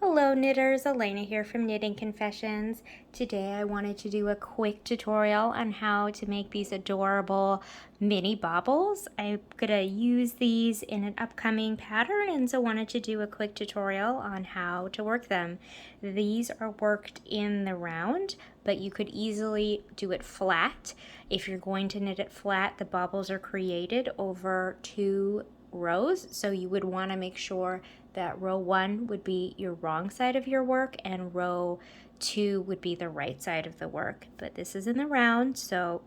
Hello knitters, Elena here from Knitting Confessions. Today I wanted to do a quick tutorial on how to make these adorable mini bobbles. I'm gonna use these in an upcoming pattern and so wanted to do a quick tutorial on how to work them. These are worked in the round, but you could easily do it flat. If you're going to knit it flat, the bobbles are created over 2 rows, so you would want to make sure that row 1 would be your wrong side of your work and row 2 would be the right side of the work. But this is in the round, so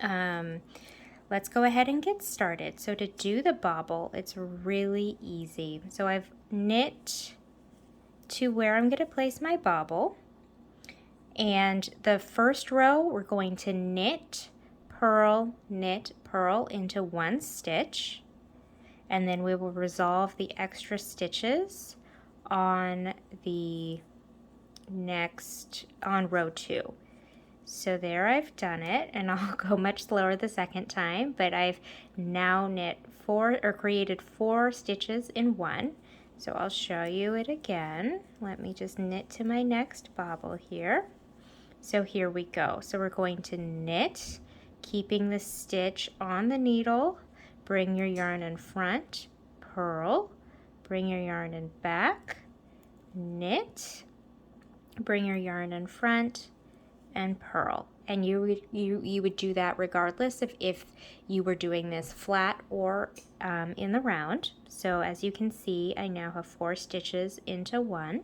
let's go ahead and get started. So to do the bobble, it's really easy. So I've knit to where I'm going to place my bobble, and the first row we're going to knit, purl into 1 stitch. And then we will resolve the extra stitches on row 2. So there, I've done it, and I'll go much slower the second time, but I've now created 4 stitches in 1. So I'll show you it again. Let me just knit to my next bobble here. So here we go. So we're going to knit, keeping the stitch on the needle. Bring your yarn in front, purl, bring your yarn in back, knit, bring your yarn in front, and purl. And you would do that regardless if you were doing this flat or in the round. So as you can see, I now have 4 stitches into 1.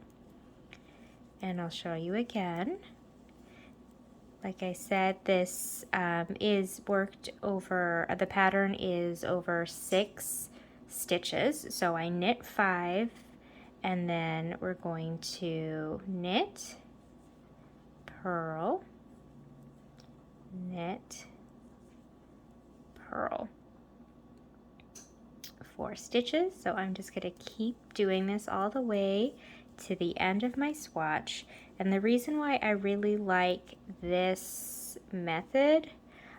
And I'll show you again. Like I said, this is worked over, the pattern is over 6 stitches. So I knit 5, and then we're going to knit, purl, knit, purl. 4 stitches. So I'm just going to keep doing this all the way to the end of my swatch. And the reason why I really like this method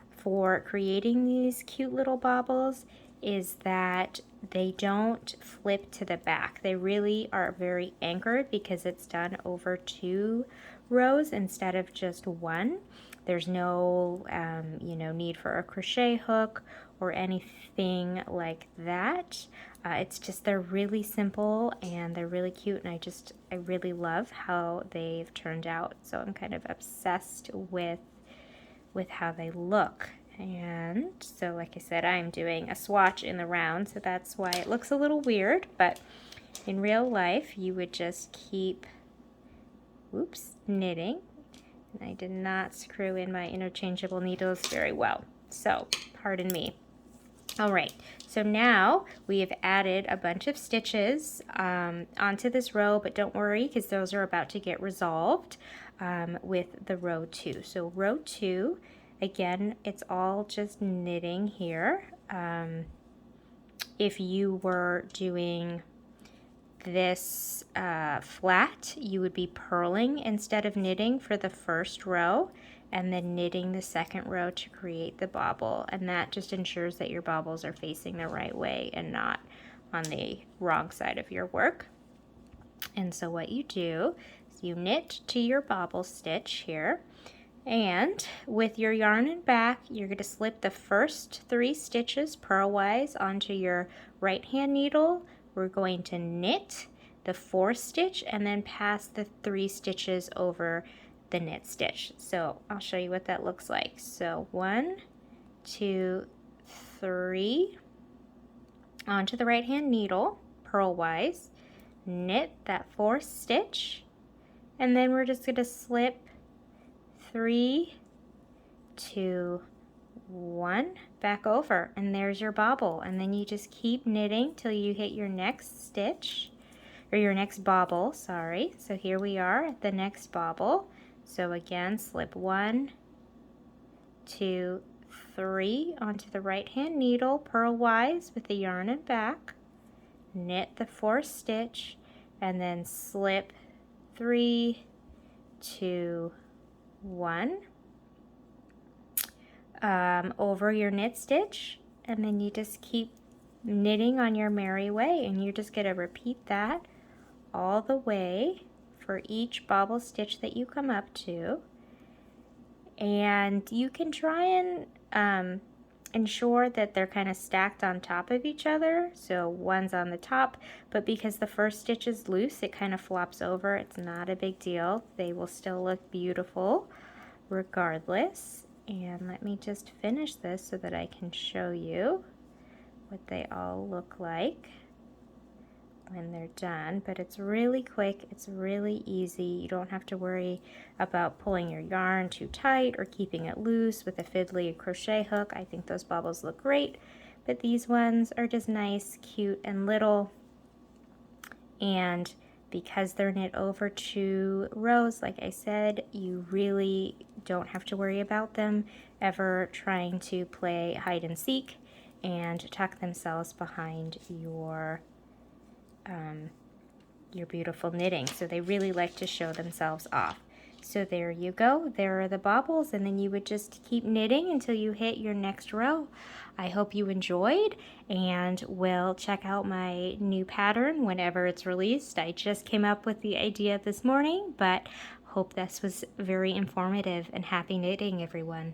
for creating these cute little bobbles is that they don't flip to the back. They really are very anchored because it's done over 2 rows instead of just 1. There's no need for a crochet hook or anything like that. It's just, they're really simple and they're really cute, and I really love how they've turned out. So I'm kind of obsessed with how they look. And so like I said, I'm doing a swatch in the round, so that's why it looks a little weird, but in real life you would just keep knitting. And I did not screw in my interchangeable needles very well, so pardon me. All right, so now we have added a bunch of stitches onto this row, but don't worry because those are about to get resolved with the row 2. So row 2, again, it's all just knitting here. If you were doing this flat, you would be purling instead of knitting for the first row, and then knitting the second row to create the bobble, and that just ensures that your bobbles are facing the right way and not on the wrong side of your work. And so what you do is you knit to your bobble stitch here, and with your yarn in back, you're going to slip the first 3 stitches purlwise onto your right hand needle. We're going to knit the 4th stitch and then pass the 3 stitches over the knit stitch. So I'll show you what that looks like. So 1, 2, 3 onto the right hand needle purlwise, knit that 4th stitch, and then we're just going to slip 3, 2, 1 back over, and there's your bobble. And then you just keep knitting till you hit your next stitch, or your next bobble, sorry. So here we are at the next bobble. So again, slip 1, 2, 3 onto the right hand needle purlwise with the yarn in back, knit the 4th stitch, and then slip 3, 2, 1 over your knit stitch, and then you just keep knitting on your merry way, and you're just going to repeat that all the way for each bobble stitch that you come up to. And you can try and ensure that they're kind of stacked on top of each other. So one's on the top, but because the first stitch is loose, it kind of flops over. It's not a big deal. They will still look beautiful regardless. And let me just finish this so that I can show you what they all look like when they're done. But it's really quick, it's really easy. You don't have to worry about pulling your yarn too tight or keeping it loose with a fiddly crochet hook. I think those bobbles look great, but these ones are just nice, cute, and little. And because they're knit over 2 rows, like I said, you really don't have to worry about them ever trying to play hide and seek and tuck themselves behind your beautiful knitting. So they really like to show themselves off. So there you go, there are the bobbles, and then you would just keep knitting until you hit your next row. I hope you enjoyed, and will check out my new pattern whenever it's released. I just came up with the idea this morning, but hope this was very informative, and happy knitting, everyone.